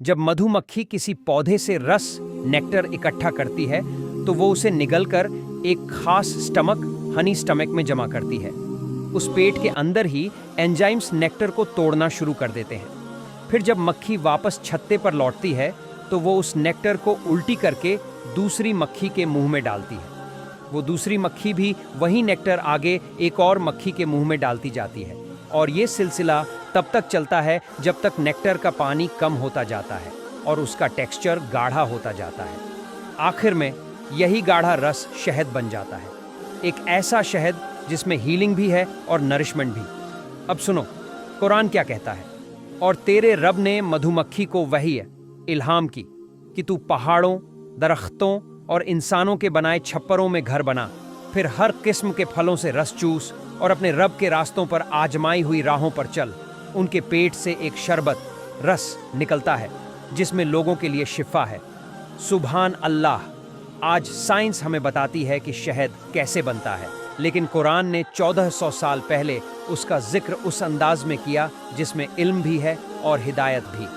जब मधुमक्खी किसी पौधे से रस नेक्टर इकट्ठा करती है तो वो उसे निगलकर एक खास स्टमक हनी स्टमक में जमा करती है। उस पेट के अंदर ही एंजाइम्स नेक्टर को तोड़ना शुरू कर देते हैं। फिर जब मक्खी वापस छत्ते पर लौटती है तो वो उस नेक्टर को उल्टी करके दूसरी मक्खी के मुंह में डालती है। वो दूसरी मक्खी भी वही नेक्टर आगे एक और मक्खी के मुंह में डालती जाती है और ये सिलसिला तब तक चलता है जब तक नेक्टर का पानी कम होता जाता है और उसका टेक्सचर गाढ़ा होता जाता है। आखिर में यही गाढ़ा रस शहद बन जाता है, एक ऐसा शहद जिसमें हीलिंग भी है और नरिशमेंट भी। अब सुनो कुरान क्या कहता है। और तेरे रब ने मधुमक्खी को वही इल्हाम की कि तू पहाड़ों, दरख्तों और इंसानों के बनाए छप्परों में घर बना, फिर हर किस्म के फलों से रस चूस और अपने रब के रास्तों पर आजमाई हुई राहों पर चल। उनके पेट से एक शरबत रस निकलता है जिसमें लोगों के लिए शिफा है। सुभान अल्लाह। आज साइंस हमें बताती है कि शहद कैसे बनता है, लेकिन कुरान ने 1400 साल पहले उसका जिक्र उस अंदाज में किया जिसमें इल्म भी है और हिदायत भी।